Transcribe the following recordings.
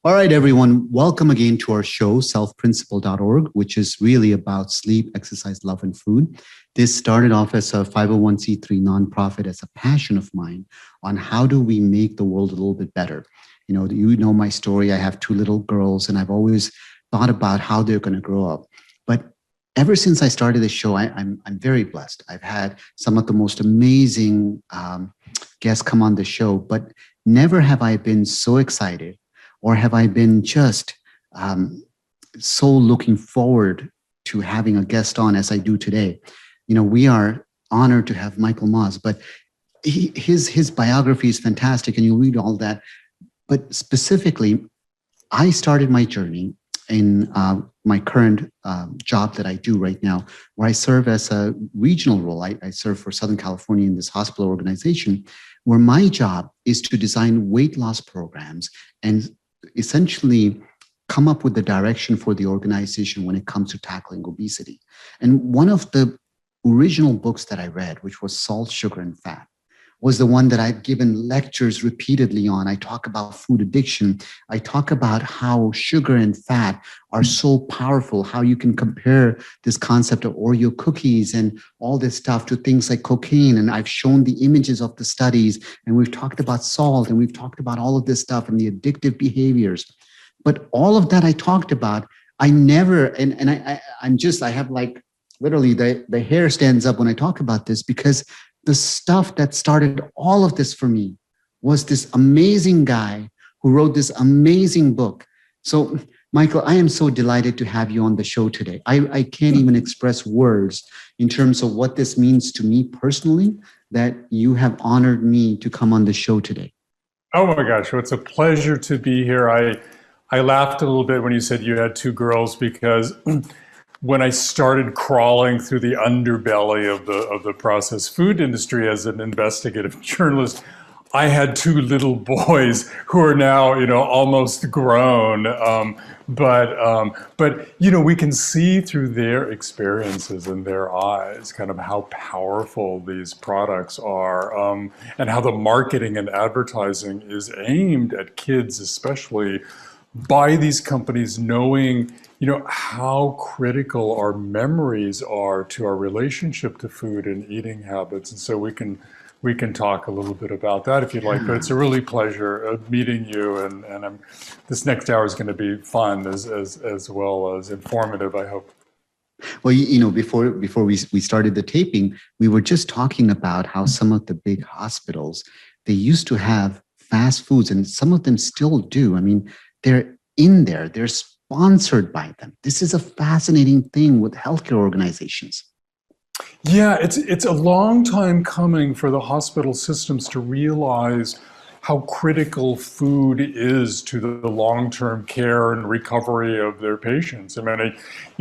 All right, everyone, welcome again to our show, selfprinciple.org, which is really about sleep, exercise, love, and food. This started off as a 501c3 nonprofit, as a passion of mine on how do we make the world a little bit better. You know my story. I have two little girls, and I've always thought about how they're going to grow up. But ever since I started this show, I'm very blessed. I've had some of the most amazing guests come on the show, but never have I been so excited or have I been just so looking forward to having a guest on as I do today. We are honored to have Michael Moss, but his biography is fantastic, and you'll read all that. But specifically, I started my journey in my current job that I do right now, where I serve as a regional role. I serve for Southern California in this hospital organization, where my job is to design weight loss programs and essentially come up with the direction for the organization when it comes to tackling obesity. And one of the original books that I read, which was Salt, Sugar, and Fat, was the one that I've given lectures repeatedly on. I talk about food addiction. I talk about how sugar and fat are so powerful, how you can compare this concept of Oreo cookies and all this stuff to things like cocaine. And I've shown the images of the studies, and we've talked about salt, and we've talked about all of this stuff and the addictive behaviors. But all of that I talked about, I never, and I have like literally the hair stands up when I talk about this, because the stuff that started all of this for me was this amazing guy who wrote this amazing book. So, Michael, I am so delighted to have you on the show today. I can't even express words in terms of what this means to me personally, that you have honored me to come on the show today. Oh my gosh, well, it's a pleasure to be here. I laughed a little bit when you said you had two girls, because when I started crawling through the underbelly of the processed food industry as an investigative journalist, I had two little boys who are now, almost grown. But we can see through their experiences and their eyes kind of how powerful these products are, and how the marketing and advertising is aimed at kids, especially by these companies, knowing how critical our memories are to our relationship to food and eating habits. And so we can talk a little bit about that if you'd like. But it's a really pleasure meeting you, and this next hour is going to be fun as well as informative, I hope. Well, before we started the taping, we were just talking about how some of the big hospitals, they used to have fast foods, and some of them still do. I mean, they're in there, they're sponsored by them. This is a fascinating thing with healthcare organizations. Yeah, it's a long time coming for the hospital systems to realize how critical food is to the long-term care and recovery of their patients. I mean,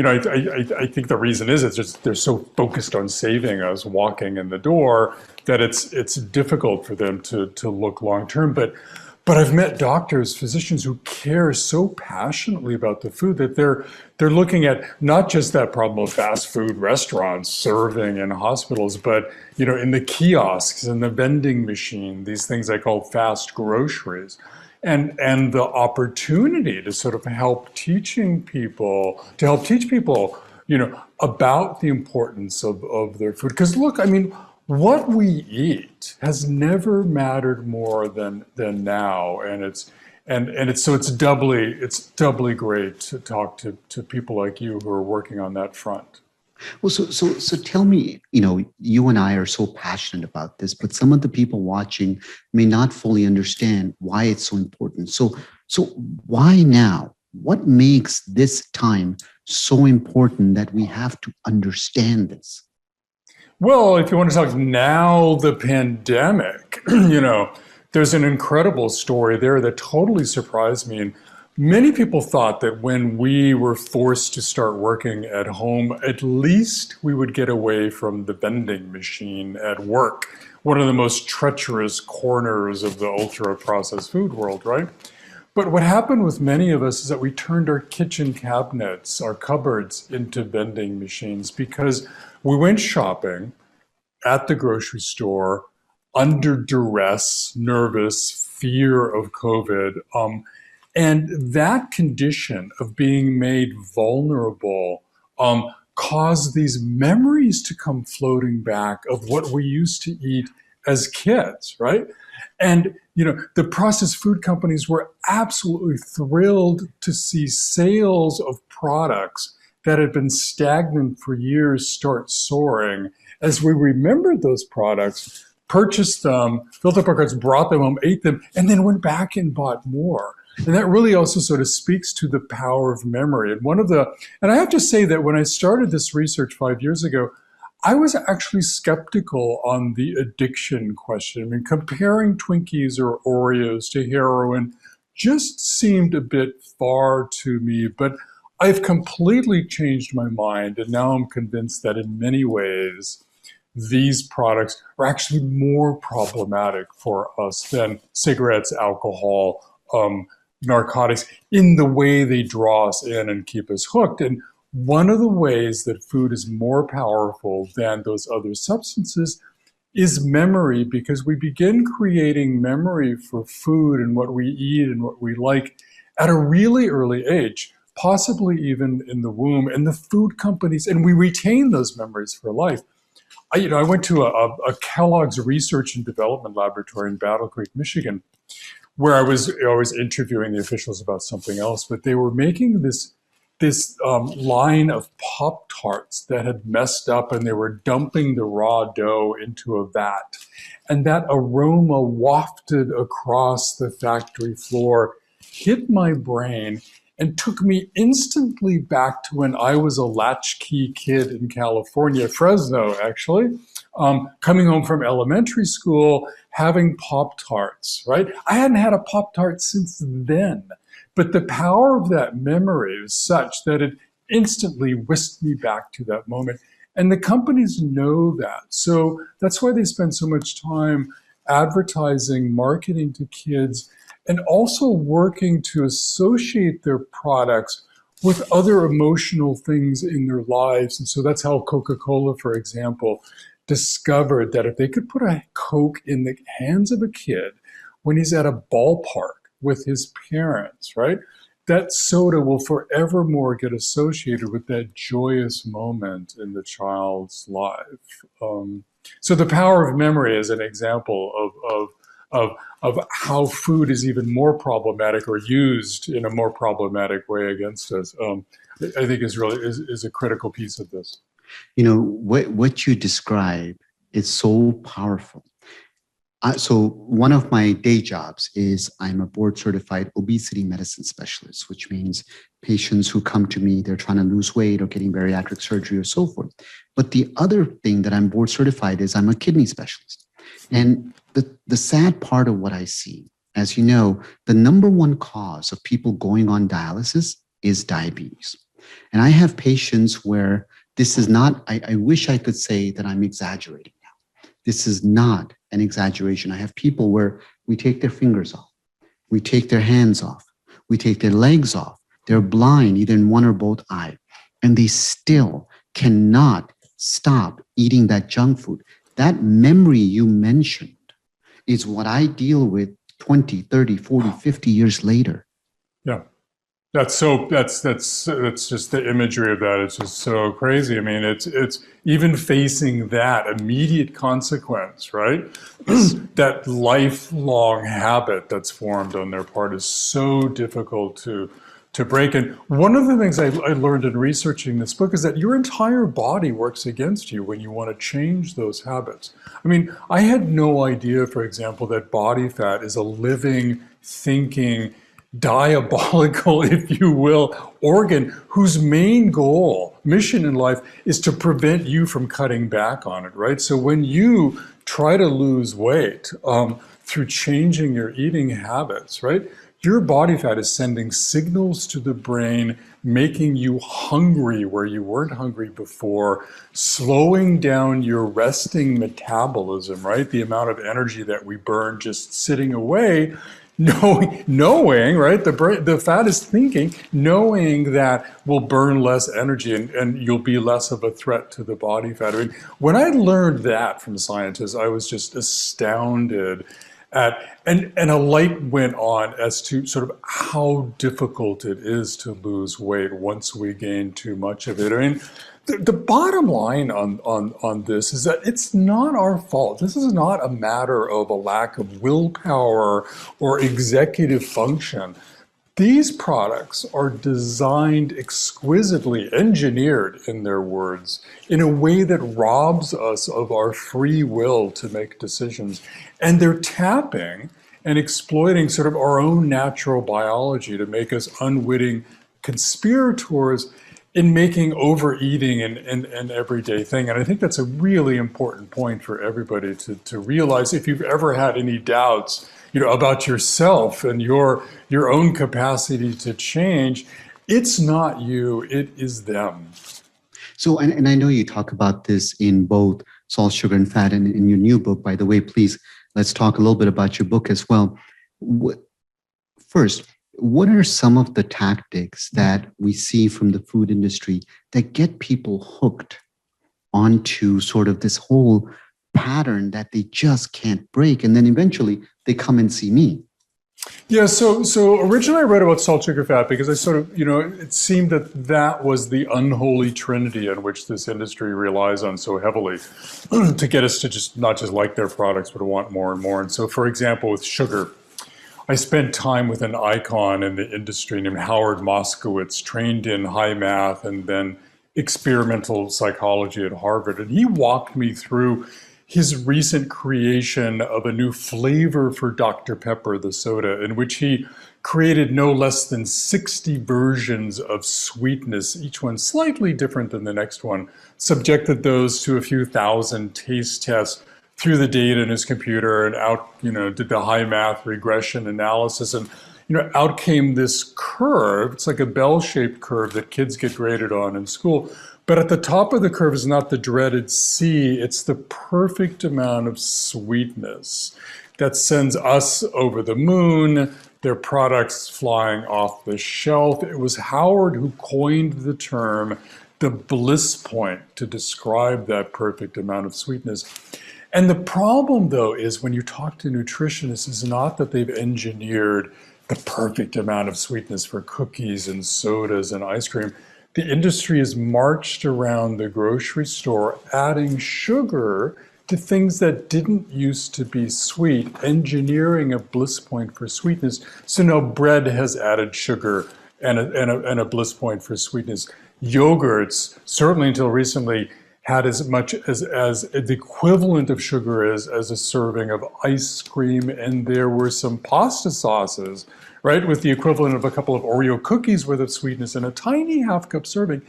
I think the reason is it's just they're so focused on saving us walking in the door that it's difficult for them to look long-term. But I've met doctors, physicians who care so passionately about the food that they're looking at not just that problem of fast food restaurants serving in hospitals, but in the kiosks and the vending machine, these things I call fast groceries, and the opportunity to sort of help teach people about the importance of their food. Because look, I mean, what we eat has never mattered more than now, and it's doubly great to talk to people like you who are working on that front. Well, so tell me, you and I are so passionate about this, but some of the people watching may not fully understand why it's so important. So why now? What makes this time so important that we have to understand this? Well, if you want to talk now, the pandemic, there's an incredible story there that totally surprised me. And many people thought that when we were forced to start working at home, at least we would get away from the vending machine at work, one of the most treacherous corners of the ultra-processed food world, right? But what happened with many of us is that we turned our kitchen cabinets, our cupboards, into vending machines, because we went shopping at the grocery store under duress, nervous, fear of COVID, And that condition of being made vulnerable caused these memories to come floating back of what we used to eat as kids, right? And, the processed food companies were absolutely thrilled to see sales of products that had been stagnant for years start soaring as we remembered those products, purchased them, filled up our carts, brought them home, ate them, and then went back and bought more. And that really also sort of speaks to the power of memory. And I have to say that when I started this research 5 years ago, I was actually skeptical on the addiction question. I mean, comparing Twinkies or Oreos to heroin just seemed a bit far to me, but I've completely changed my mind. And now I'm convinced that in many ways, these products are actually more problematic for us than cigarettes, alcohol, narcotics, in the way they draw us in and keep us hooked. And one of the ways that food is more powerful than those other substances is memory, because we begin creating memory for food and what we eat and what we like at a really early age, possibly even in the womb. And the food companies, and we retain those memories for life. I went to a Kellogg's Research and Development Laboratory in Battle Creek, Michigan, where I was interviewing the officials about something else, but they were making this line of Pop-Tarts that had messed up, and they were dumping the raw dough into a vat. And that aroma wafted across the factory floor, hit my brain, and took me instantly back to when I was a latchkey kid in California, Fresno, actually, coming home from elementary school, having Pop-Tarts, right? I hadn't had a Pop-Tart since then. But the power of that memory is such that it instantly whisked me back to that moment. And the companies know that. So that's why they spend so much time advertising, marketing to kids, and also working to associate their products with other emotional things in their lives. And so that's how Coca-Cola, for example, discovered that if they could put a Coke in the hands of a kid when he's at a ballpark with his parents, right? That soda will forevermore get associated with that joyous moment in the child's life. So the power of memory is an example of how food is even more problematic, or used in a more problematic way against us. I think is a critical piece of this. What you describe is so powerful. So one of my day jobs is I'm a board certified obesity medicine specialist, which means patients who come to me, they're trying to lose weight or getting bariatric surgery or so forth. But the other thing that I'm board certified is I'm a kidney specialist. And the sad part of what I see, as you know, the number one cause of people going on dialysis is diabetes. And I have patients where this is not, I wish I could say that I'm exaggerating now. This is not an exaggeration. I have people where we take their fingers off, we take their hands off, we take their legs off. They're blind, either in one or both eye, and they still cannot stop eating that junk food. That memory you mentioned is what I deal with 20, 30, 40, 50 years later. Yeah. That's just the imagery of that. It's just so crazy. I mean, it's even facing that immediate consequence, right? That lifelong habit that's formed on their part is so difficult to break. And one of the things I learned in researching this book is that your entire body works against you when you want to change those habits. I mean, I had no idea, for example, that body fat is a living, thinking, diabolical, if you will, organ whose main mission in life is to prevent you from cutting back on it, right? So when you try to lose weight through changing your eating habits, right, your body fat is sending signals to the brain, making you hungry where you weren't hungry before, slowing down your resting metabolism, right? The amount of energy that we burn just sitting away, knowing, right? The fat is thinking, knowing that we'll burn less energy and you'll be less of a threat to the body fat. I mean, when I learned that from scientists, I was just astounded And a light went on as to sort of how difficult it is to lose weight once we gain too much of it. I mean, the bottom line on this is that it's not our fault. This is not a matter of a lack of willpower or executive function. These products are designed exquisitely, engineered in their words, in a way that robs us of our free will to make decisions. And they're tapping and exploiting sort of our own natural biology to make us unwitting conspirators in making overeating an everyday thing. And I think that's a really important point for everybody to realize. If you've ever had any doubts, about yourself and your own capacity to change, it's not you, it is them. So, and I know you talk about this in both Salt, Sugar, and Fat, and in your new book, by the way. Please, let's talk a little bit about your book as well. First, what are some of the tactics that we see from the food industry that get people hooked onto sort of this whole pattern that they just can't break, and then eventually they come and see me? Yeah, so originally I wrote about salt, sugar, fat because I sort of, it seemed that was the unholy trinity on which this industry relies on so heavily to get us to just not just like their products, but to want more and more. And so, for example, with sugar, I spent time with an icon in the industry named Howard Moskowitz, trained in high math and then experimental psychology at Harvard. And he walked me through his recent creation of a new flavor for Dr. Pepper, the soda, in which he created no less than 60 versions of sweetness, each one slightly different than the next one, subjected those to a few thousand taste tests, threw the data in his computer and out, did the high math regression analysis. And, out came this curve. It's like a bell-shaped curve that kids get graded on in school. But at the top of the curve is not the dreaded C, it's the perfect amount of sweetness that sends us over the moon, their products flying off the shelf. It was Howard who coined the term the Bliss Point to describe that perfect amount of sweetness. And the problem, though, is when you talk to nutritionists, is not that they've engineered the perfect amount of sweetness for cookies and sodas and ice cream. The industry has marched around the grocery store adding sugar to things that didn't used to be sweet, engineering a bliss point for sweetness. So now bread has added sugar and a bliss point for sweetness. Yogurts, certainly until recently, had as much as the equivalent of sugar as a serving of ice cream, and there were some pasta sauces, right, with the equivalent of a couple of Oreo cookies worth of sweetness in a tiny half-cup serving.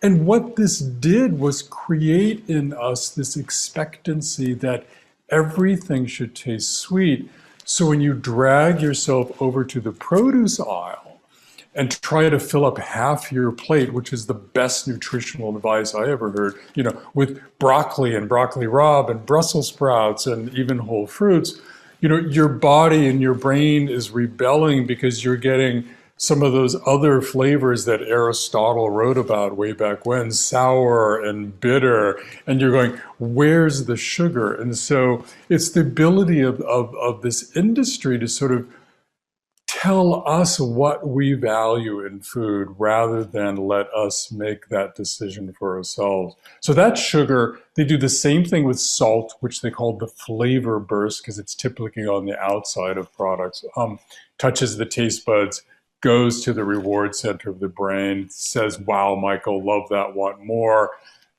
And what this did was create in us this expectancy that everything should taste sweet. So when you drag yourself over to the produce aisle and try to fill up half your plate, which is the best nutritional advice I ever heard, with broccoli and broccoli rabe and Brussels sprouts and even whole fruits, your body and your brain is rebelling because you're getting some of those other flavors that Aristotle wrote about way back when, sour and bitter, and you're going, where's the sugar? And so it's the ability of this industry to sort of tell us what we value in food rather than let us make that decision for ourselves. So that's sugar. They do the same thing with salt, which they call the flavor burst because it's typically on the outside of products, touches the taste buds, goes to the reward center of the brain, says, wow, Michael, love that, want more.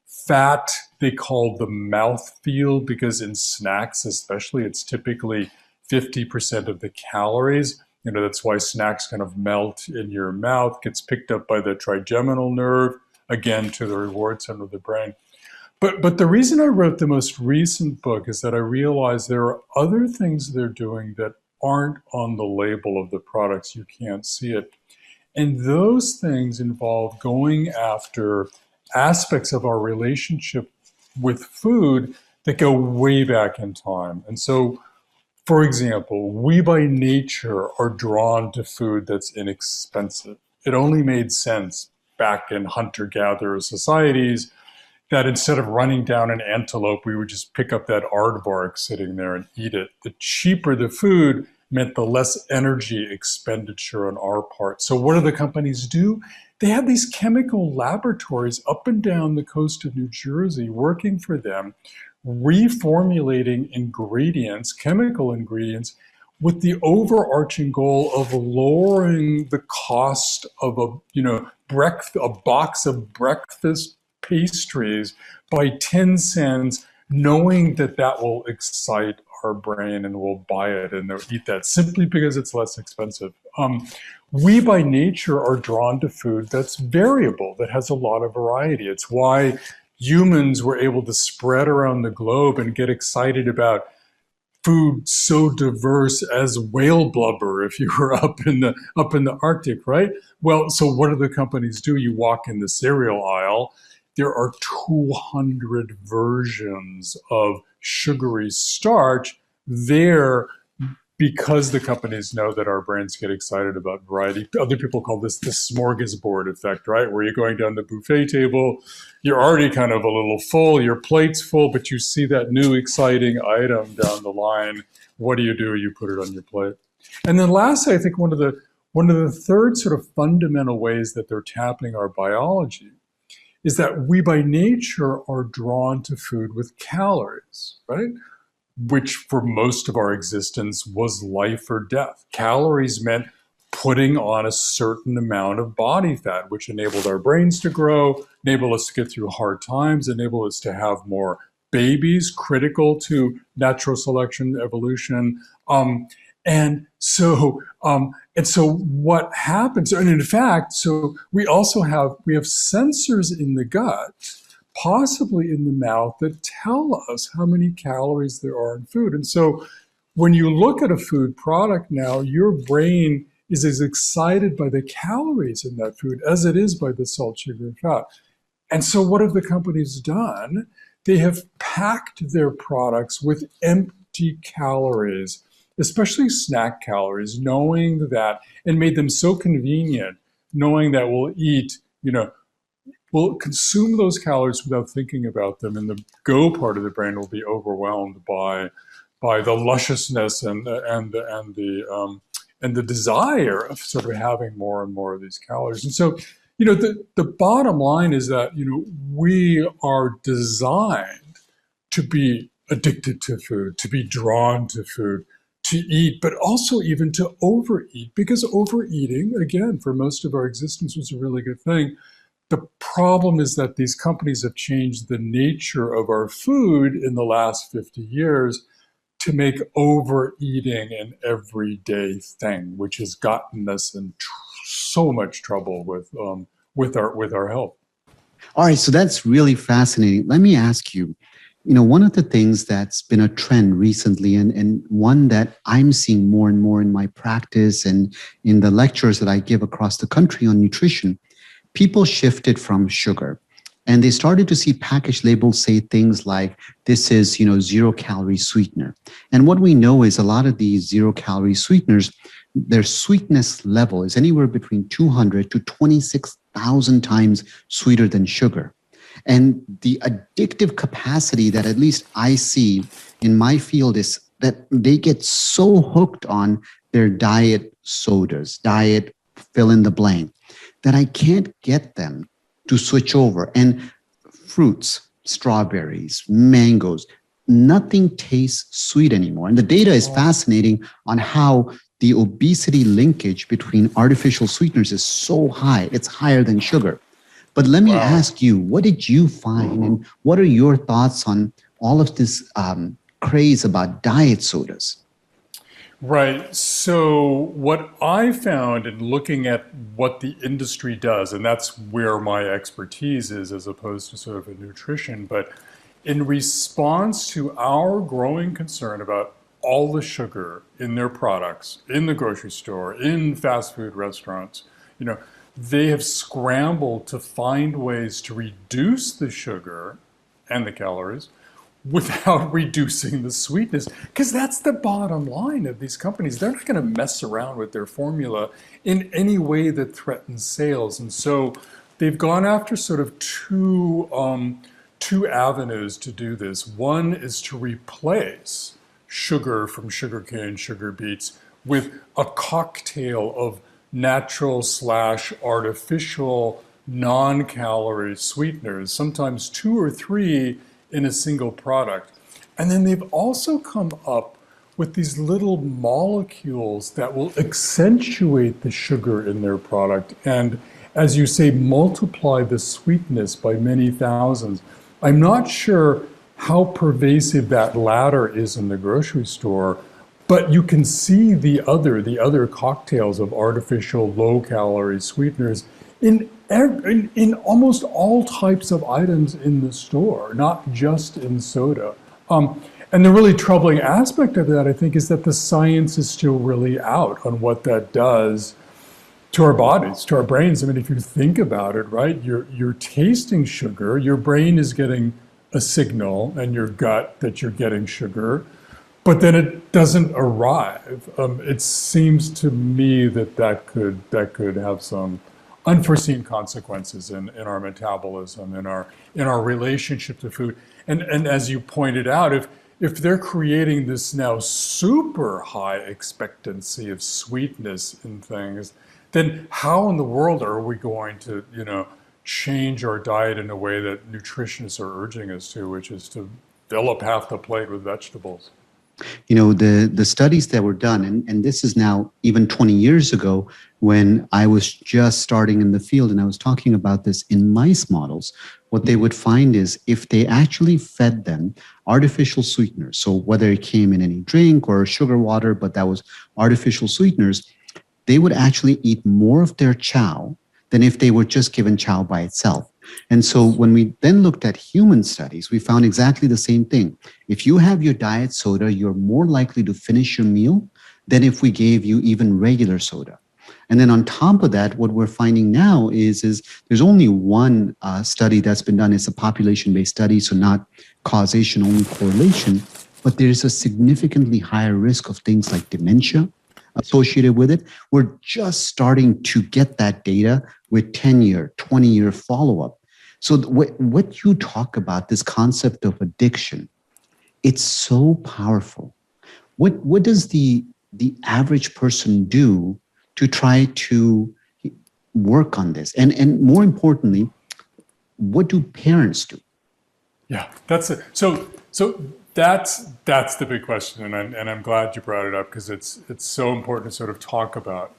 Fat, they call the mouthfeel because in snacks especially, it's typically 50% of the calories. That's why snacks kind of melt in your mouth, gets picked up by the trigeminal nerve, again, to the reward center of the brain. But the reason I wrote the most recent book is that I realized there are other things they're doing that aren't on the label of the products. You can't see it. And those things involve going after aspects of our relationship with food that go way back in time. And so, for example, we by nature are drawn to food that's inexpensive. It only made sense back in hunter-gatherer societies, that instead of running down an antelope, we would just pick up that aardvark sitting there and eat it. The cheaper the food meant the less energy expenditure on our part. So what do the companies do? They have these chemical laboratories up and down the coast of New Jersey working for them, reformulating ingredients, chemical ingredients, with the overarching goal of lowering the cost of a box of breakfast pastries by 10 cents, knowing that that will excite our brain and we'll buy it and they'll eat that simply because it's less expensive. We by nature are drawn to food that's variable, that has a lot of variety. It's why humans were able to spread around the globe and get excited about food so diverse as whale blubber if you were up in the Arctic, right? Well, so what do the companies do? You walk in the cereal aisle, there are 200 versions of sugary starch there because the companies know that our brains get excited about variety. Other people call this the smorgasbord effect, right? Where you're going down the buffet table, you're already kind of a little full, your plate's full, but you see that new exciting item down the line. What do? You put it on your plate. And then lastly, I think one of the third sort of fundamental ways that they're tapping our biology is that we by nature are drawn to food with calories, right? Which for most of our existence was life or death. Calories meant putting on a certain amount of body fat, which enabled our brains to grow, enabled us to get through hard times, enabled us to have more babies, critical to natural selection, evolution. And so what happens, and in fact, so we have sensors in the gut, possibly in the mouth, that tell us how many calories there are in food. And so when you look at a food product now, your brain is as excited by the calories in that food as it is by the salt, sugar, and fat. And so what have the companies done? They have packed their products with empty calories, especially snack calories, knowing that, and made them so convenient, knowing that we'll consume those calories without thinking about them, and the go part of the brain will be overwhelmed by the lusciousness and the desire of sort of having more and more of these calories. And so, the bottom line is that we are designed to be addicted to food, to be drawn to food, to eat, but also even to overeat, because overeating, again, for most of our existence was a really good thing. The problem is that these companies have changed the nature of our food in the last 50 years to make overeating an everyday thing, which has gotten us in so much trouble with our health. All right, so that's really fascinating. Let me ask you, one of the things that's been a trend recently, and one that I'm seeing more and more in my practice and in the lectures that I give across the country on nutrition, people shifted from sugar and they started to see package labels say things like, this is, 0-calorie sweetener. And what we know is a lot of these 0-calorie sweeteners, their sweetness level is anywhere between 200 to 26,000 times sweeter than sugar. And the addictive capacity that at least I see in my field is that they get so hooked on their diet sodas, diet fill in the blank, that I can't get them to switch over. And fruits, strawberries, mangoes, nothing tastes sweet anymore. And the data is fascinating on how the obesity linkage between artificial sweeteners is so high. It's higher than sugar. But let me ask you, what did you find, and what are your thoughts on all of this craze about diet sodas? Right. So what I found in looking at what the industry does, and that's where my expertise is as opposed to sort of a nutrition, but in response to our growing concern about all the sugar in their products, in the grocery store, in fast food restaurants, they have scrambled to find ways to reduce the sugar and the calories without reducing the sweetness, because that's the bottom line of these companies. They're not going to mess around with their formula in any way that threatens sales. And so they've gone after sort of two two avenues to do this. One is to replace sugar from sugarcane, sugar beets with a cocktail of natural / artificial non-calorie sweeteners, sometimes 2 or 3 in a single product. And then they've also come up with these little molecules that will accentuate the sugar in their product and, as you say, multiply the sweetness by many thousands. I'm not sure how pervasive that latter is in the grocery store, but you can see the other cocktails of artificial low-calorie sweeteners in almost all types of items in the store, not just in soda. And the really troubling aspect of that, I think, is that the science is still really out on what that does to our bodies, to our brains. I mean, if you think about it, right, you're tasting sugar, your brain is getting a signal in your gut that you're getting sugar, but then it doesn't arrive. It seems to me that could have some unforeseen consequences in our metabolism, in our relationship to food. And as you pointed out, if they're creating this now super high expectancy of sweetness in things, then how in the world are we going to, change our diet in a way that nutritionists are urging us to, which is to fill up half the plate with vegetables? The studies that were done, and this is now even 20 years ago when I was just starting in the field and I was talking about this in mice models, what they would find is if they actually fed them artificial sweeteners, so whether it came in any drink or sugar water, but that was artificial sweeteners, they would actually eat more of their chow than if they were just given chow by itself. And so when we then looked at human studies, we found exactly the same thing. If you have your diet soda, you're more likely to finish your meal than if we gave you even regular soda. And then on top of that, what we're finding now is there's only one study that's been done. It's a population-based study, so not causation, only correlation. But there's a significantly higher risk of things like dementia associated with it. We're just starting to get that data with 10-year, 20-year follow-up. So what you talk about, this concept of addiction, it's so powerful. What does the average person do to try to work on this? And more importantly, what do parents do? Yeah, that's it. So that's the big question, and I'm glad you brought it up because it's so important to sort of talk about.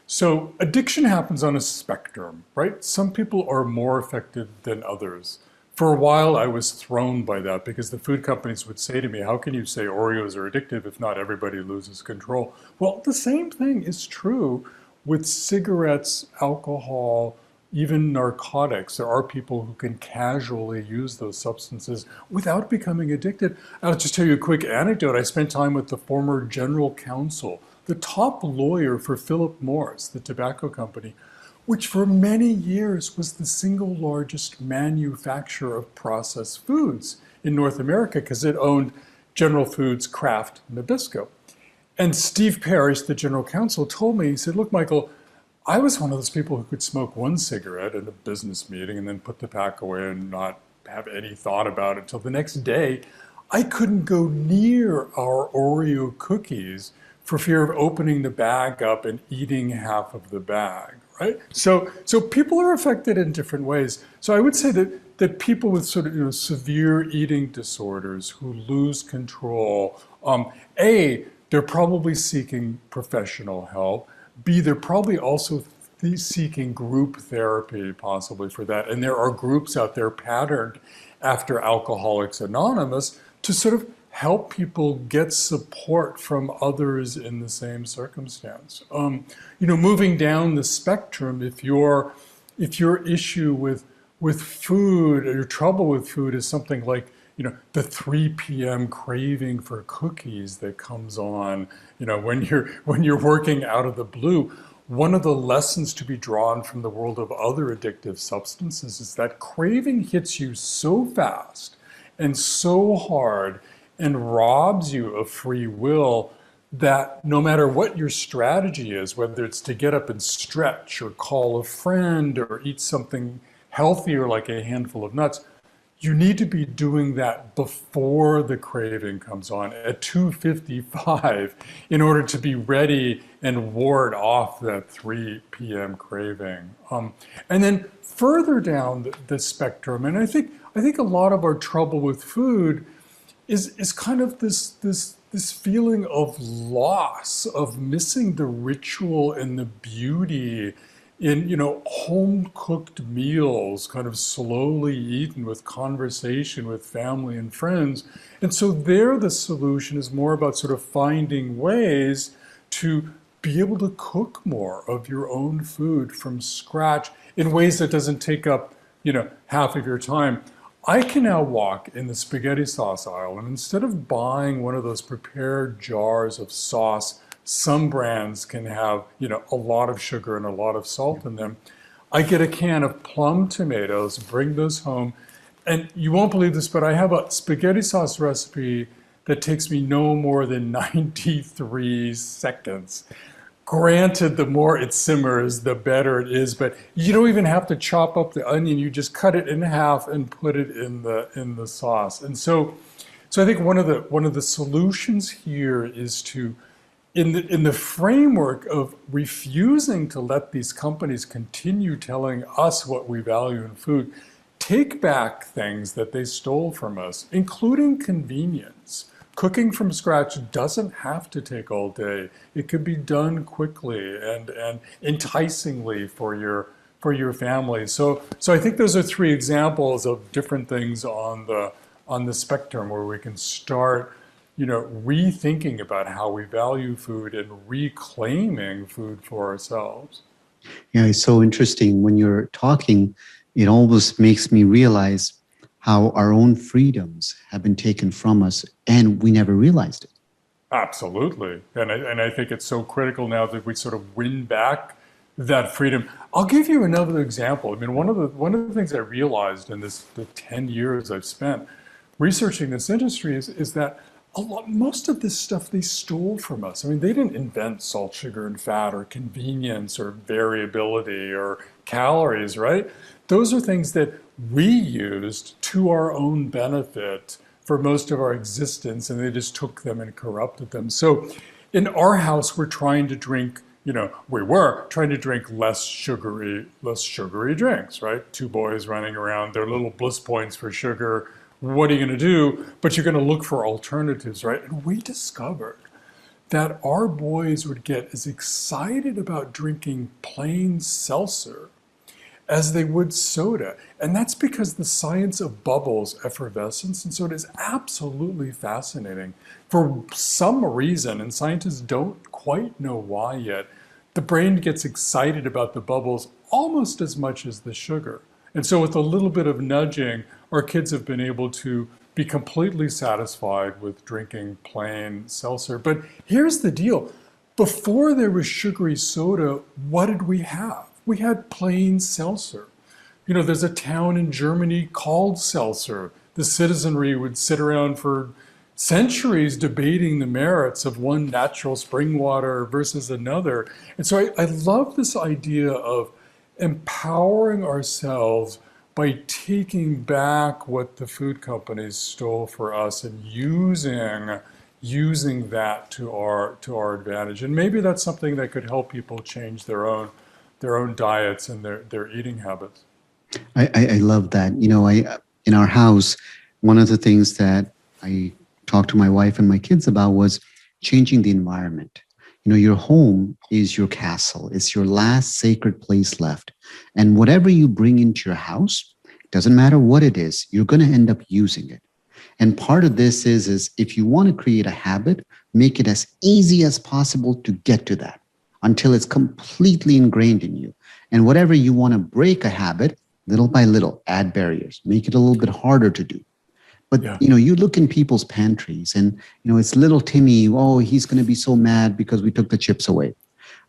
So addiction happens on a spectrum, right? Some people are more affected than others. For a while, I was thrown by that because the food companies would say to me, how can you say Oreos are addictive if not everybody loses control? Well, the same thing is true with cigarettes, alcohol, even narcotics. There are people who can casually use those substances without becoming addicted. I'll just tell you a quick anecdote. I spent time with the former general counsel, the top lawyer for Philip Morris, the tobacco company, which for many years was the single largest manufacturer of processed foods in North America because it owned General Foods, Kraft, Nabisco. And Steve Parrish, the general counsel, told me, he said, look, Michael, I was one of those people who could smoke one cigarette at a business meeting and then put the pack away and not have any thought about it until the next day. I couldn't go near our Oreo cookies for fear of opening the bag up and eating half of the bag, right? So people are affected in different ways. So I would say that people with sort of severe eating disorders who lose control, A, they're probably seeking professional help. B, they're probably also seeking group therapy possibly for that. And there are groups out there patterned after Alcoholics Anonymous to sort of help people get support from others in the same circumstance. Moving down the spectrum, if your issue with food or your trouble with food is something like the 3 p.m. craving for cookies that comes on, when you're working out of the blue, one of the lessons to be drawn from the world of other addictive substances is that craving hits you so fast and so hard and robs you of free will that no matter what your strategy is, whether it's to get up and stretch or call a friend or eat something healthier like a handful of nuts, you need to be doing that before the craving comes on at 2:55 in order to be ready and ward off that 3 p.m. craving. And then further down the spectrum, and I think a lot of our trouble with food is kind of this feeling of loss, of missing the ritual and the beauty in, home cooked meals, kind of slowly eaten with conversation with family and friends. And so there the solution is more about sort of finding ways to be able to cook more of your own food from scratch in ways that doesn't take up, half of your time. I can now walk in the spaghetti sauce aisle, and instead of buying one of those prepared jars of sauce, some brands can have, a lot of sugar and a lot of salt in them. I get a can of plum tomatoes, bring those home, and you won't believe this, but I have a spaghetti sauce recipe that takes me no more than 93 seconds. Granted, the more it simmers, the better it is, but you don't even have to chop up the onion. You just cut it in half and put it in the sauce. And so I think one of the solutions here is to, in the framework of refusing to let these companies continue telling us what we value in food, take back things that they stole from us, including convenience. Cooking from scratch doesn't have to take all day. It could be done quickly and enticingly for your family. So I think those are 3 examples of different things on the spectrum where we can start, rethinking about how we value food and reclaiming food for ourselves. Yeah, it's so interesting. When you're talking, it almost makes me realize how our own freedoms have been taken from us and we never realized it. Absolutely. And I think it's so critical now that we sort of win back that freedom. I'll give you another example. I mean, one of the things I realized in the 10 years I've spent researching this industry is that most of this stuff they stole from us. I mean, they didn't invent salt, sugar, and fat, or convenience, or variability, or calories, right? Those are things that we used to our own benefit for most of our existence, and they just took them and corrupted them. So in our house, we're trying to drink, we were trying to drink less sugary drinks, right? 2 boys running around, their little Bliss Points for sugar. What are you going to do? But you're going to look for alternatives, right? And we discovered that our boys would get as excited about drinking plain seltzer as they would soda. And that's because the science of bubbles, effervescence, and soda is absolutely fascinating. For some reason, and scientists don't quite know why yet, the brain gets excited about the bubbles almost as much as the sugar. And so with a little bit of nudging, our kids have been able to be completely satisfied with drinking plain seltzer. But here's the deal. Before there was sugary soda, what did we have? We had plain seltzer. There's a town in Germany called Seltzer. The citizenry would sit around for centuries debating the merits of one natural spring water versus another. And so I love this idea of empowering ourselves by taking back what the food companies stole for us and using that to our advantage. And maybe that's something that could help people change their own diets and their eating habits. I love that. In our house, one of the things that I talked to my wife and my kids about was changing the environment. Your home is your castle. It's your last sacred place left. And whatever you bring into your house, doesn't matter what it is, you're going to end up using it. And part of this is if you want to create a habit, make it as easy as possible to get to that until it's completely ingrained in you. And whatever you want to break a habit, little by little, add barriers, make it a little bit harder to do. But, you look in people's pantries and, it's little Timmy, oh, he's going to be so mad because we took the chips away.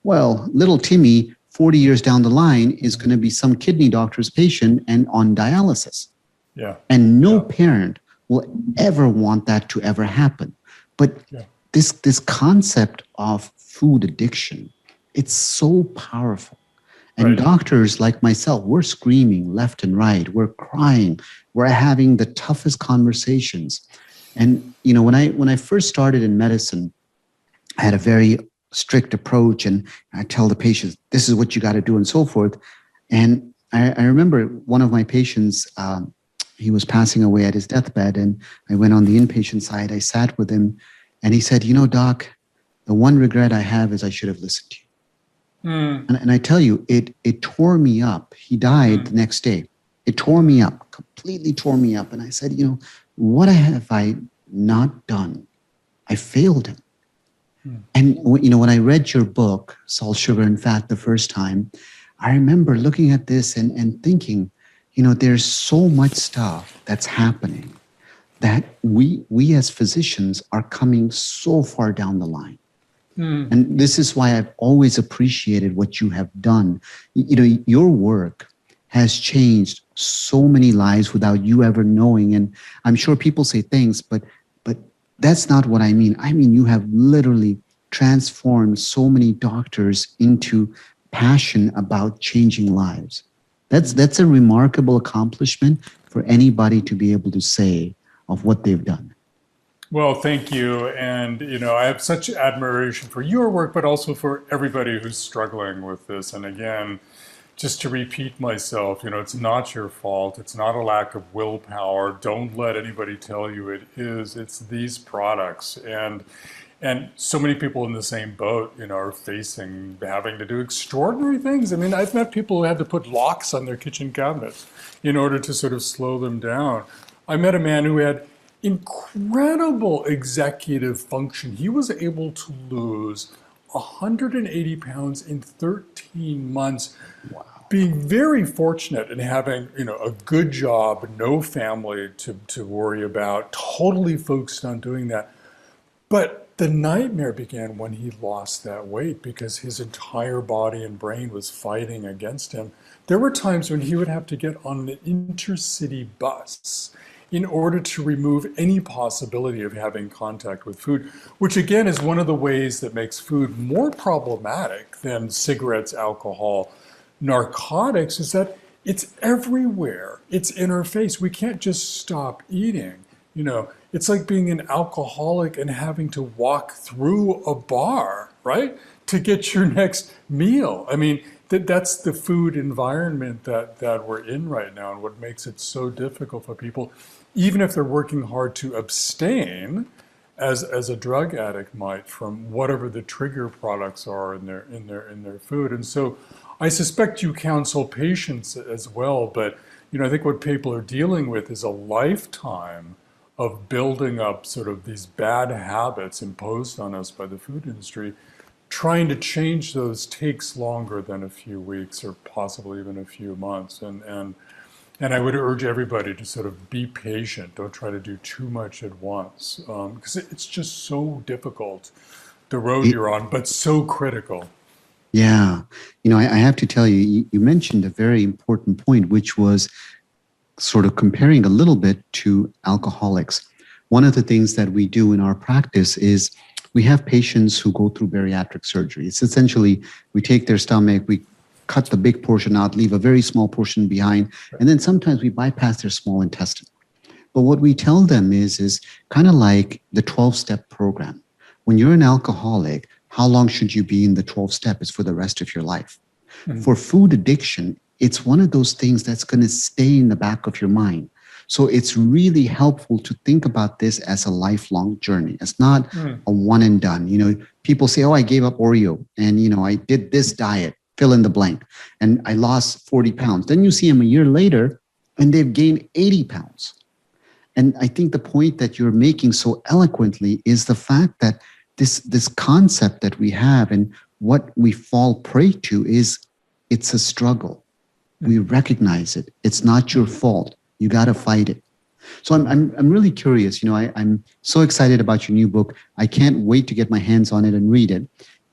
Well, little Timmy, 40 years down the line, is going to be some kidney doctor's patient and on dialysis. Yeah. And no parent will ever want that to ever happen. But this concept of food addiction, it's so powerful. And doctors like myself, we're screaming left and right. We're crying. We're having the toughest conversations. And when I first started in medicine, I had a very strict approach, and I tell the patients, this is what you got to do, and so forth. And I remember one of my patients, he was passing away at his deathbed, and I went on the inpatient side. I sat with him, and he said, doc, the one regret I have is I should have listened to you. And I tell you, it tore me up. He died the next day. It tore me up, completely tore me up. And I said, what have I not done? I failed him. And when I read your book, Salt, Sugar, and Fat, the first time, I remember looking at this and thinking, there's so much stuff that's happening that we as physicians are coming so far down the line. And this is why I've always appreciated what you have done. Your work has changed so many lives without you ever knowing. And I'm sure people say things, but that's not what I mean. I mean, you have literally transformed so many doctors into passion about changing lives. That's a remarkable accomplishment for anybody to be able to say of what they've done. Well, thank you. And, I have such admiration for your work, but also for everybody who's struggling with this. And again, just to repeat myself, it's not your fault. It's not a lack of willpower. Don't let anybody tell you it is. It's these products. And so many people in the same boat, are having to do extraordinary things. I mean, I've met people who had to put locks on their kitchen cabinets in order to sort of slow them down. I met a man who had incredible executive function. He was able to lose 180 pounds in 13 months. Wow. Being very fortunate in having, a good job, no family to worry about, totally focused on doing that. But the nightmare began when he lost that weight because his entire body and brain was fighting against him. There were times when he would have to get on an intercity bus in order to remove any possibility of having contact with food, which again is one of the ways that makes food more problematic than cigarettes, alcohol, narcotics, is that it's everywhere. It's in our face. We can't just stop eating. It's like being an alcoholic and having to walk through a bar, right, to get your next meal. I mean, that's the food environment that we're in right now, and what makes it so difficult for people, even if they're working hard to abstain, as a drug addict might, from whatever the trigger products are in their food. And so I suspect you counsel patients as well, but I think what people are dealing with is a lifetime of building up sort of these bad habits imposed on us by the food industry. Trying to change those takes longer than a few weeks or possibly even a few months. And I would urge everybody to sort of be patient. Don't try to do too much at once, because it's just so difficult, the road you're on, but so critical. Yeah. I have to tell you, you mentioned a very important point, which was sort of comparing a little bit to alcoholics. One of the things that we do in our practice is we have patients who go through bariatric surgery. It's essentially, we take their stomach, we cut the big portion out, leave a very small portion behind, and then sometimes we bypass their small intestine. But what we tell them is kind of like the 12-step program. When you're an alcoholic, how long should you be in the 12-step? It's for the rest of your life. Mm-hmm. For food addiction, it's one of those things that's going to stay in the back of your mind. So it's really helpful to think about this as a lifelong journey. It's not a one and done. People say, I gave up Oreo and, I did this diet, fill in the blank, and I lost 40 pounds. Then you see them a year later and they've gained 80 pounds. And I think the point that you're making so eloquently is the fact that this concept that we have and what we fall prey to is it's a struggle. We recognize it. It's not your fault. You got to fight it. So I'm really curious. I'm so excited about your new book. I can't wait to get my hands on it and read it.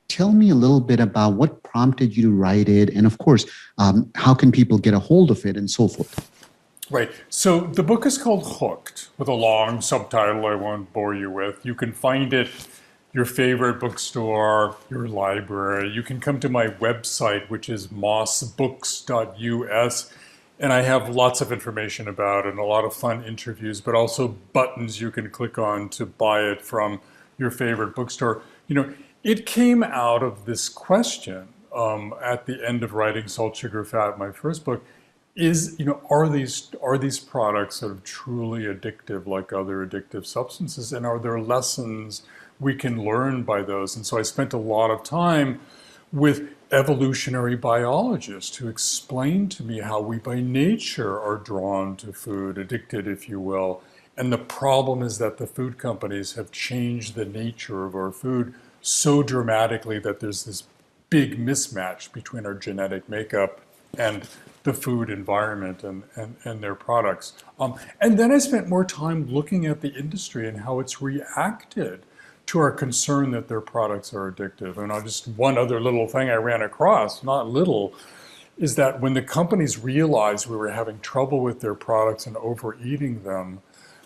Tell me a little bit about what prompted you to write it, and of course, how can people get a hold of it and so forth. Right. So the book is called Hooked, with a long subtitle I won't bore you with. You can find it your favorite bookstore, your library. You can come to my website, which is mossbooks.us. And I have lots of information about it and a lot of fun interviews, but also buttons you can click on to buy it from your favorite bookstore. It came out of this question at the end of writing Salt, Sugar, Fat, my first book, are these products sort of truly addictive like other addictive substances? And are there lessons we can learn by those? And so I spent a lot of time with evolutionary biologists who explained to me how we by nature are drawn to food, addicted, if you will. And the problem is that the food companies have changed the nature of our food so dramatically that there's this big mismatch between our genetic makeup and the food environment and their products. And then I spent more time looking at the industry and how it's reacted to our concern that their products are addictive. And just one other little thing I ran across, not little, is that when the companies realized we were having trouble with their products and overeating them,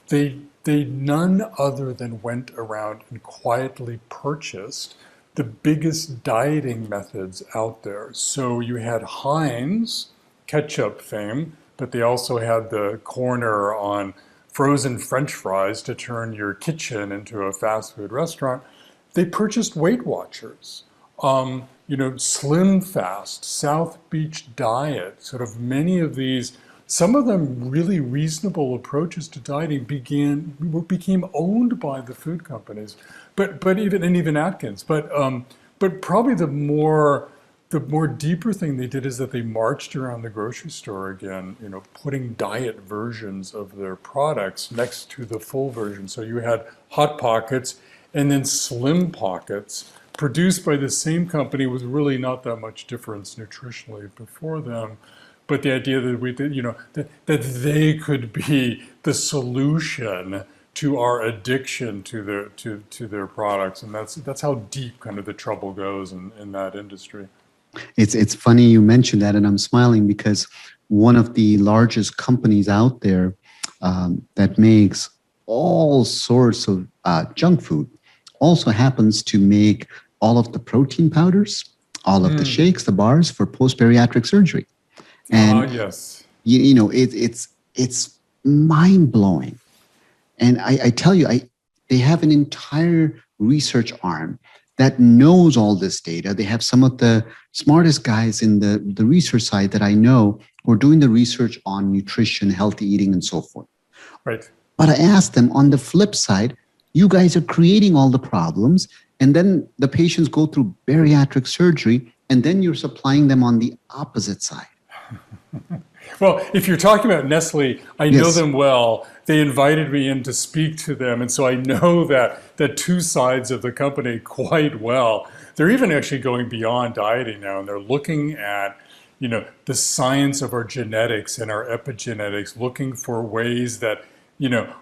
they none other than went around and quietly purchased the biggest dieting methods out there. So you had Heinz, ketchup fame, but they also had the corner on frozen French fries to turn your kitchen into a fast food restaurant. They purchased Weight Watchers, Slim Fast, South Beach Diet, sort of many of these, some of them really reasonable approaches to dieting became owned by the food companies, but even Atkins. But probably the more deeper thing they did is that they marched around the grocery store again, putting diet versions of their products next to the full version. So you had Hot Pockets and then Slim Pockets, produced by the same company with really not that much difference nutritionally before them. But the idea that that they could be the solution to our addiction to their products, and that's how deep kind of the trouble goes in that industry. It's funny you mentioned that, and I'm smiling because one of the largest companies out there that makes all sorts of junk food also happens to make all of the protein powders, all of the shakes, the bars for post-bariatric surgery. And yes, it's mind-blowing. And I tell you, they have an entire research arm that knows all this data. They have some of the smartest guys in the research side that I know who are doing the research on nutrition, healthy eating, and so forth. Right. But I asked them, on the flip side, you guys are creating all the problems, and then the patients go through bariatric surgery, and then you're supplying them on the opposite side. Well, if you're talking about Nestle, I know them well. They invited me in to speak to them, and so I know the two sides of the company quite well. They're even actually going beyond dieting now, and they're looking at the science of our genetics and our epigenetics, looking for ways that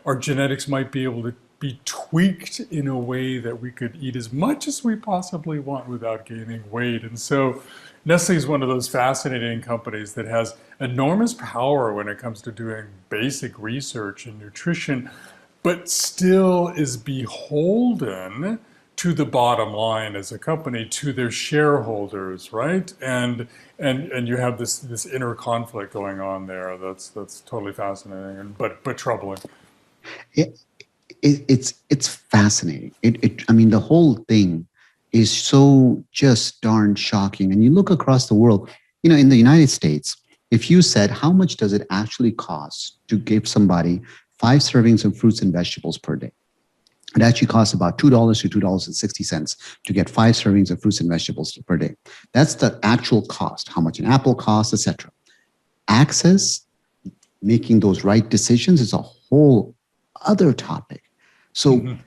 our genetics might be able to be tweaked in a way that we could eat as much as we possibly want without gaining weight. And so Nestle is one of those fascinating companies that has enormous power when it comes to doing basic research in nutrition, but still is beholden to the bottom line as a company, to their shareholders, right? And you have this inner conflict going on there. That's totally fascinating, but troubling. It's fascinating. I mean, the whole thing is so just darn shocking. And you look across the world, in the United States, if you said, how much does it actually cost to give somebody 5 servings of fruits and vegetables per day? It actually costs about $2 to $2.60 to get 5 servings of fruits and vegetables per day. That's the actual cost, how much an apple costs, etc. Access, making those right decisions is a whole other topic. So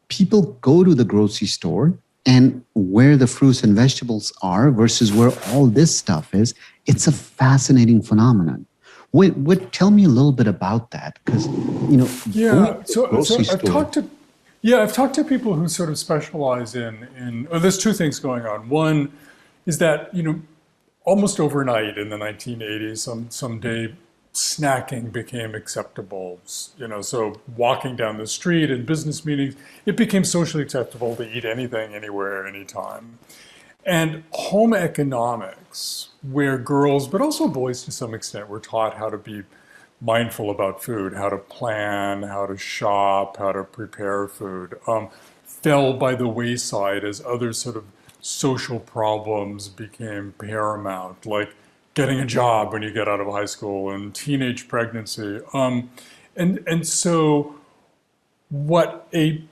people go to the grocery store, and where the fruits and vegetables are versus where all this stuff is, it's a fascinating phenomenon. Tell me a little bit about that, because I've talked to people who sort of specialize in there's two things going on. One is that almost overnight in the 1980s, some day snacking became acceptable. So walking down the street in business meetings, it became socially acceptable to eat anything, anywhere, anytime. And home economics, where girls, but also boys to some extent, were taught how to be mindful about food, how to plan, how to shop, how to prepare food, fell by the wayside as other sort of social problems became paramount, like getting a job when you get out of high school and teenage pregnancy. And so what a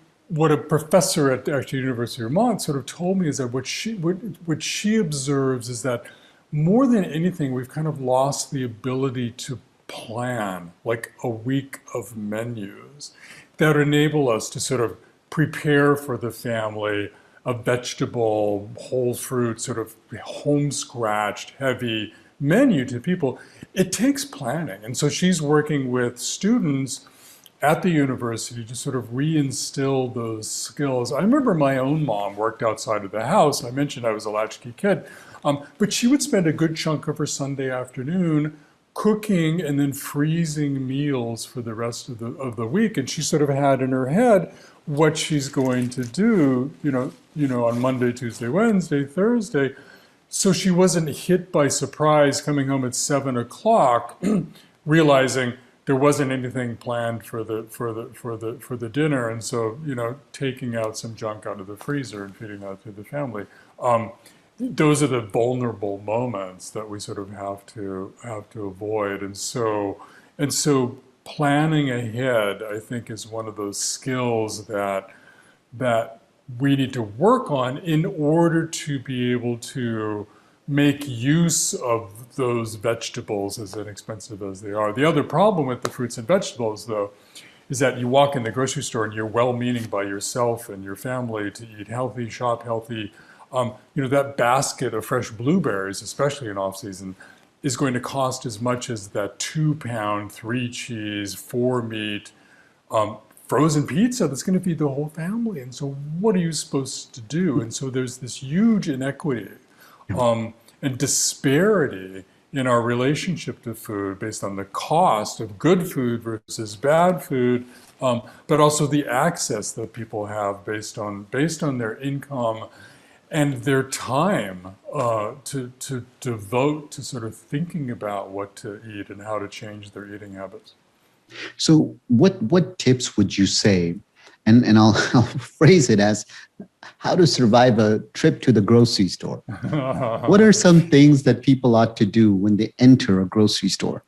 professor at the University of Vermont sort of told me is that what she observes is that more than anything, we've kind of lost the ability to plan like a week of menus that enable us to sort of prepare for the family a vegetable, whole fruit, sort of home scratched, heavy menu to people. It takes planning. And so she's working with students at the university to sort of reinstill those skills. I remember my own mom worked outside of the house. I mentioned I was a latchkey kid, but she would spend a good chunk of her Sunday afternoon cooking and then freezing meals for the rest of the week. And she sort of had in her head what she's going to do, on Monday, Tuesday, Wednesday, Thursday. So she wasn't hit by surprise coming home at 7 o'clock, realizing there wasn't anything planned for the dinner, and so taking out some junk out of the freezer and feeding that to the family. Those are the vulnerable moments that we sort of have to avoid, and so planning ahead, I think, is one of those skills that we need to work on in order to be able to make use of those vegetables, as inexpensive as they are. The other problem with the fruits and vegetables, though, is that you walk in the grocery store and you're well-meaning by yourself and your family to eat healthy, shop healthy. That basket of fresh blueberries, especially in off-season, is going to cost as much as that 2-pound, 3-cheese, 4-meat frozen pizza that's going to feed the whole family. And so what are you supposed to do? And so there's this huge inequity and disparity in our relationship to food based on the cost of good food versus bad food, but also the access that people have based on their income and their time to devote to sort of thinking about what to eat and how to change their eating habits. So what tips would you say, and I'll phrase it as how to survive a trip to the grocery store? What are some things that people ought to do when they enter a grocery store?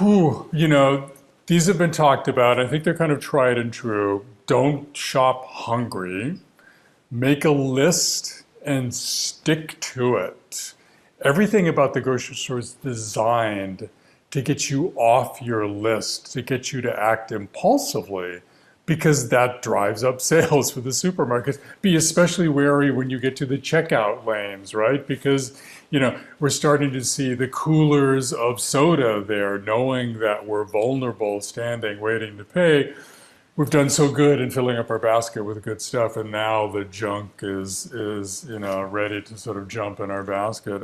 These have been talked about. I think they're kind of tried and true. Don't shop hungry. Make a list and stick to it. Everything about the grocery store is designed to get you off your list, to get you to act impulsively, because that drives up sales for the supermarkets. Be especially wary when you get to the checkout lanes, right? Because, we're starting to see the coolers of soda there, knowing that we're vulnerable, standing, waiting to pay. We've done so good in filling up our basket with good stuff, and now the junk is ready to sort of jump in our basket.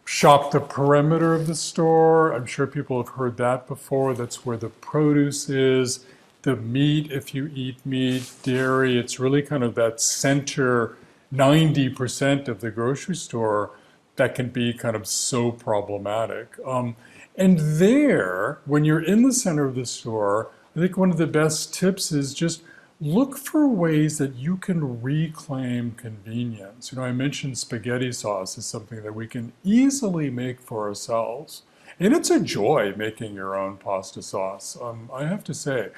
Shop the perimeter of the store. I'm sure people have heard that before. That's where the produce is. The meat, if you eat meat, dairy, it's really kind of that center 90% of the grocery store that can be kind of so problematic. And there, when you're in the center of the store, I think one of the best tips is just look for ways that you can reclaim convenience. I mentioned spaghetti sauce is something that we can easily make for ourselves. And it's a joy making your own pasta sauce, I have to say.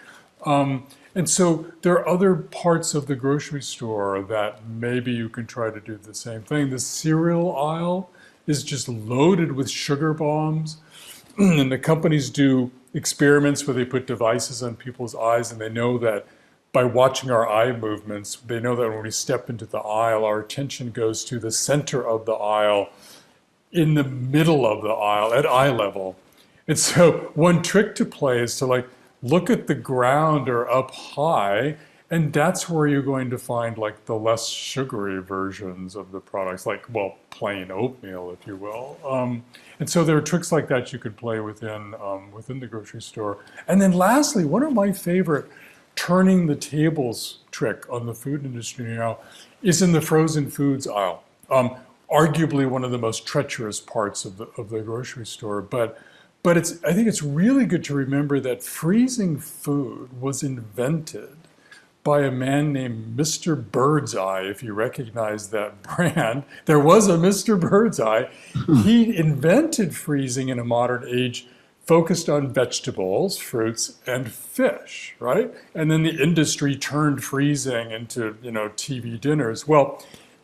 And so there are other parts of the grocery store that maybe you can try to do the same thing. The cereal aisle is just loaded with sugar bombs. And the companies do experiments where they put devices on people's eyes, and they know that by watching our eye movements, they know that when we step into the aisle, our attention goes to the center of the aisle, in the middle of the aisle, at eye level. And so one trick to play is to look at the ground or up high And that's where you're going to find like the less sugary versions of the products, like, well, plain oatmeal, if you will. And so there are tricks like that you could play within the grocery store. And then lastly, one of my favorite turning the tables trick on the food industry now is in the frozen foods aisle. Arguably one of the most treacherous parts of the grocery store, but I think it's really good to remember that freezing food was invented by a man named Mr. Birdseye, if you recognize that brand. There was a Mr. Birdseye. He invented freezing in a modern age, focused on vegetables, fruits, and fish, right? And then the industry turned freezing into, TV dinners. Well,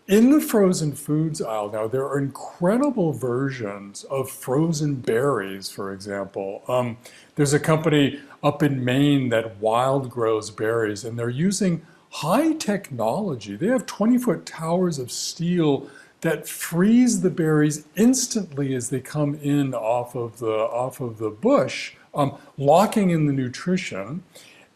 in the frozen foods aisle now, there are incredible versions of frozen berries, for example. There's a company up in Maine that wild grows berries, and they're using high technology. They have 20-foot towers of steel that freeze the berries instantly as they come in off of the bush, locking in the nutrition.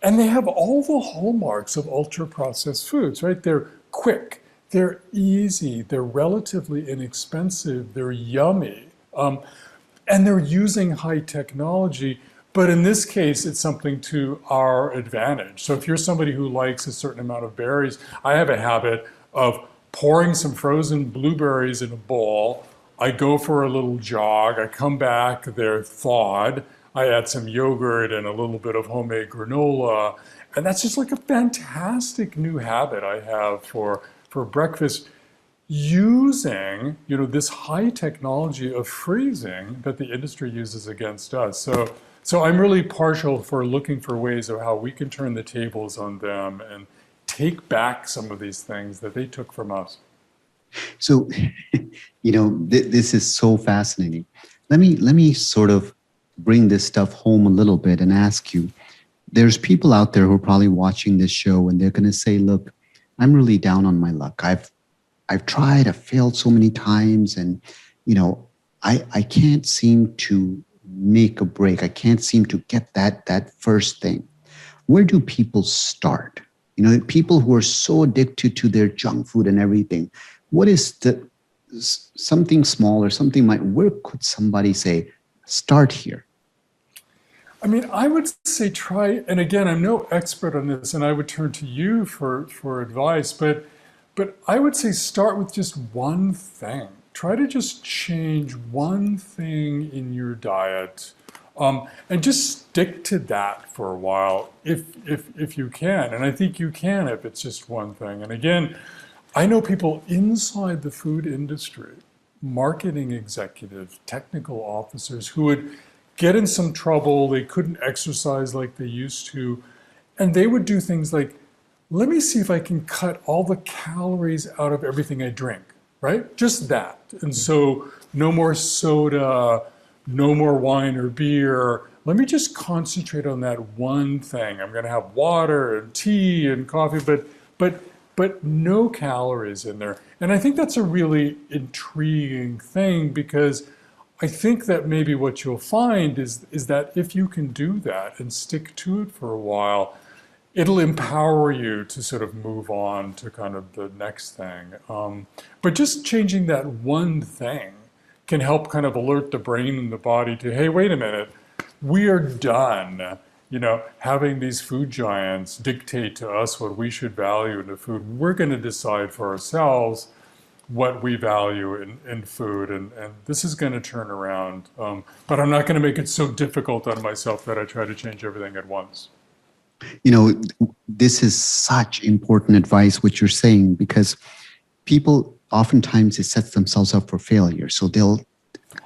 And they have all the hallmarks of ultra-processed foods, right? They're quick. They're easy, they're relatively inexpensive, they're yummy, and they're using high technology. But in this case, it's something to our advantage. So if you're somebody who likes a certain amount of berries, I have a habit of pouring some frozen blueberries in a bowl. I go for a little jog, I come back, they're thawed. I add some yogurt and a little bit of homemade granola. And that's just like a fantastic new habit I have for breakfast, using this high technology of freezing that the industry uses against us. So I'm really partial for looking for ways of how we can turn the tables on them and take back some of these things that they took from us. So, this is so fascinating. Let me sort of bring this stuff home a little bit and ask you. There's people out there who are probably watching this show, and they're going to say, "Look, I'm really down on my luck. I've tried, I've failed so many times, and I can't seem to make a break. I can't seem to get that first thing." Where do people start? People who are so addicted to their junk food and everything. What is something small or something where could somebody say, start here? I mean, I would say try, and again, I'm no expert on this, and I would turn to you for advice, but I would say start with just one thing. Try to just change one thing in your diet, and just stick to that for a while if you can. And I think you can if it's just one thing. And again, I know people inside the food industry, marketing executives, technical officers who would get in some trouble, they couldn't exercise like they used to, and they would do things like, let me see if I can cut all the calories out of everything I drink, right? Just that. And so no more soda, no more wine or beer. Let me just concentrate on that one thing. I'm going to have water and tea and coffee, but no calories in there. And I think that's a really intriguing thing, because I think that maybe what you'll find is that if you can do that and stick to it for a while, it'll empower you to sort of move on to kind of the next thing. But just changing that one thing can help kind of alert the brain and the body to, hey, wait a minute, we are done, having these food giants dictate to us what we should value in the food. We're going to decide for ourselves what we value in food, and this is going to turn around. But I'm not going to make it so difficult on myself that I try to change everything at once. This is such important advice, what you're saying, because people oftentimes, it sets themselves up for failure. So they'll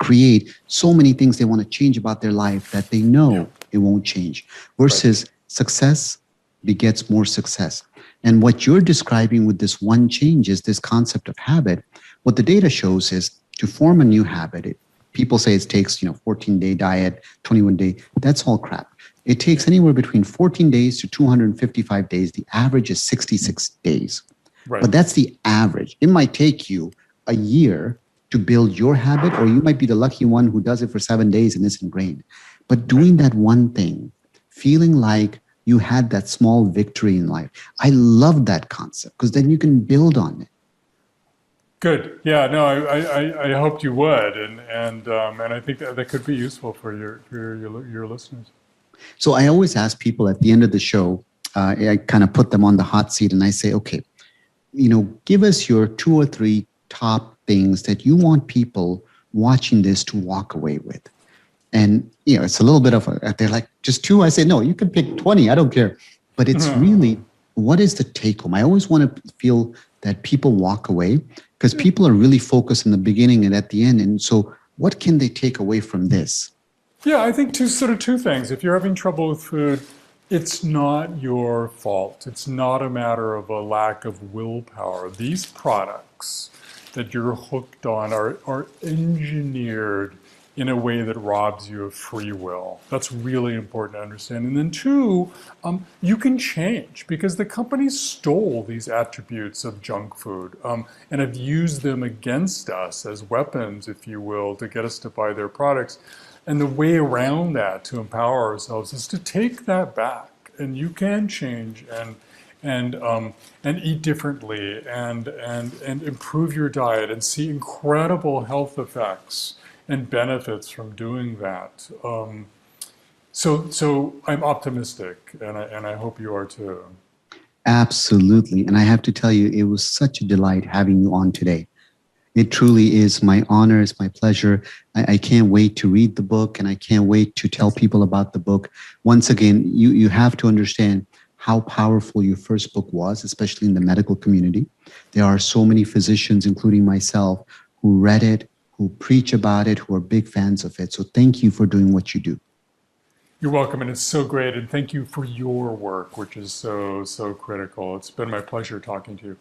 create so many things they want to change about their life that they know it won't change, versus success begets more success. And what you're describing with this one change is this concept of habit. What the data shows is to form a new habit, people say it takes 14-day diet, 21-day. That's all crap. It takes anywhere between 14 days to 255 days. The average is 66 days. Right. But that's the average. It might take you a year to build your habit, or you might be the lucky one who does it for 7 days and it's ingrained. But doing that one thing, feeling like you had that small victory in life. I love that concept because then you can build on it. Good. Yeah. No, I hoped you would, and I think that could be useful for your listeners. So I always ask people at the end of the show, I kind of put them on the hot seat and I say, okay, give us your 2 or 3 top things that you want people watching this to walk away with. And, it's a little bit of they're like, just 2? I say, no, you can pick 20. I don't care. But it's really, what is the take home? I always want to feel that people walk away because people are really focused in the beginning and at the end. And so what can they take away from this? Yeah, I think two things. If you're having trouble with food, it's not your fault. It's not a matter of a lack of willpower. These products that you're hooked on are engineered in a way that robs you of free will. That's really important to understand. And then 2, you can change because the companies stole these attributes of junk food and have used them against us as weapons, if you will, to get us to buy their products. And the way around that to empower ourselves is to take that back, and you can change and eat differently and improve your diet and see incredible health effects and benefits from doing that. So I'm optimistic, and I hope you are too. Absolutely. And I have to tell you, it was such a delight having you on today. It truly is my honor. It's my pleasure. I can't wait to read the book, and I can't wait to tell people about the book. Once again, you have to understand how powerful your first book was, especially in the medical community. There are so many physicians, including myself, who read it, who preach about it, who are big fans of it. So thank you for doing what you do. You're welcome, and it's so great. And thank you for your work, which is so critical. It's been my pleasure talking to you.